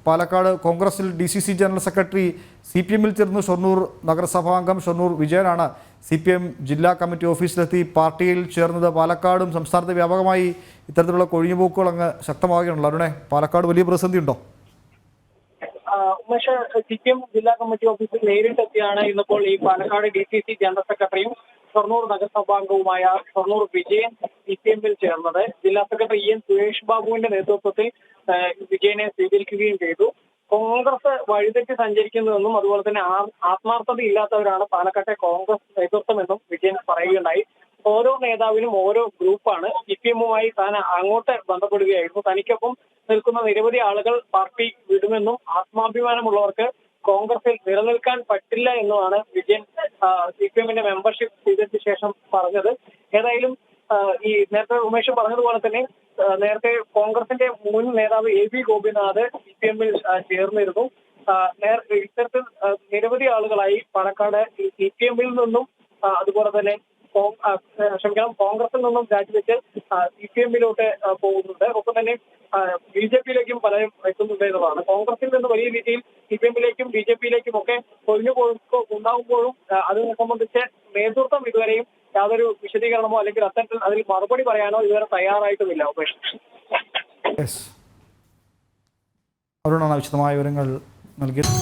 പാലക്കാട് കോൺഗ്രസിൽ DCC general secretary, CPM-ൽ ചേർന്ന് ഷൊർണൂർ നഗരസഭാംഗം ഷൊർണൂർ വിജയനാണ് CPM ജില്ലാ കമ്മിറ്റി ഓഫീസിലെത്തി പാർട്ടിയിൽ ചേർന്നത്. പാലക്കാടും സംസ്ഥാനത്ത് വ്യാപകമായി ഇത്തരത്തിലുള്ള കൊഴിഞ്ഞുപോക്കുകൾ അങ്ങ് ശക്തമാവുകയാണല്ലോ. അരുണേ, പാലക്കാട് വലിയ പ്രതിസന്ധി ഉണ്ടോ? ഉമേഷ്, CPM ജില്ലാ കമ്മിറ്റി ഓഫീസിൽ നേരിട്ടെത്തിയാണ് ഇന്നിപ്പോൾ ഈ പാലക്കാട് DCC ജനറൽ സെക്രട്ടറിയും ഷൊർണൂർ നഗരസഭാംഗവുമായ ഷൊർണൂർ വിജയൻ CPM-ൽ ചേർന്നത്. ജില്ലാ സെക്രട്ടറി EN സുരേഷ് ബാബുവിന്റെ നേതൃത്വത്തിൽ വിജയനെ സ്വീകരിക്കുകയും ചെയ്തു. കോൺഗ്രസ് വഴിതെറ്റി സഞ്ചരിക്കുന്നതെന്നും അതുപോലെ തന്നെ ആത്മാർത്ഥത ഇല്ലാത്തവരാണ് പാലക്കാട്ടെ കോൺഗ്രസ് നേതൃത്വമെന്നും വിജയൻ പറയുകയുണ്ടായി. ഓരോ നേതാവിനും ഓരോ ഗ്രൂപ്പാണ്. CPM-മായി താൻ അങ്ങോട്ട് ബന്ധപ്പെടുകയായിരുന്നു. തനിക്കൊപ്പം നിൽക്കുന്ന നിരവധി ആളുകൾ പാർട്ടി വിടുമെന്നും ആത്മാഭിമാനമുള്ളവർക്ക് കോൺഗ്രസിൽ നിലനിൽക്കാൻ പറ്റില്ല എന്നുമാണ് വിജയൻ CPM-ന്റെ മെമ്പർഷിപ്പ് ചെയ്തതിനു ശേഷം പറഞ്ഞത്. ഏതായാലും ഈ നേരത്തെ ഉമേഷ് പറഞ്ഞതുപോലെ തന്നെ നേരത്തെ കോൺഗ്രസിന്റെ മുൻ നേതാവ് AB ഗോപിനാഥ് CPM-ൽ ചേർന്നിരുന്നു. ഇത്തരത്തിൽ നിരവധി ആളുകളായി പാലക്കാട് CPM-ൽ നിന്നും അതുപോലെ തന്നെ കോൺഗ്രസിൽ നിന്നും രാജിവെച്ച് CPM-ലോട്ട് പോകുന്നുണ്ട്. ഒപ്പം തന്നെ BJP-യിലേക്കും പലരും എത്തുന്നുണ്ട് എന്നതാണ്. കോൺഗ്രസിൽ നിന്ന് വലിയ രീതിയിൽ CPM-ലേക്കും BJP-യിലേക്കും ഒക്കെ ഒഴിഞ്ഞുപോക്ക് ഉണ്ടാകുമ്പോഴും അതിനെ സംബന്ധിച്ച് നേതൃത്വം ഇതുവരെയും യാതൊരു വിശദീകരണമോ അല്ലെങ്കിൽ അത്തരത്തിൽ അതിൽ മറുപടി പറയാനോ ഇതുവരെ തയ്യാറായിട്ടുമില്ല. അരുണാണ് വിശദമായ വിവരങ്ങൾ നൽകിയത്.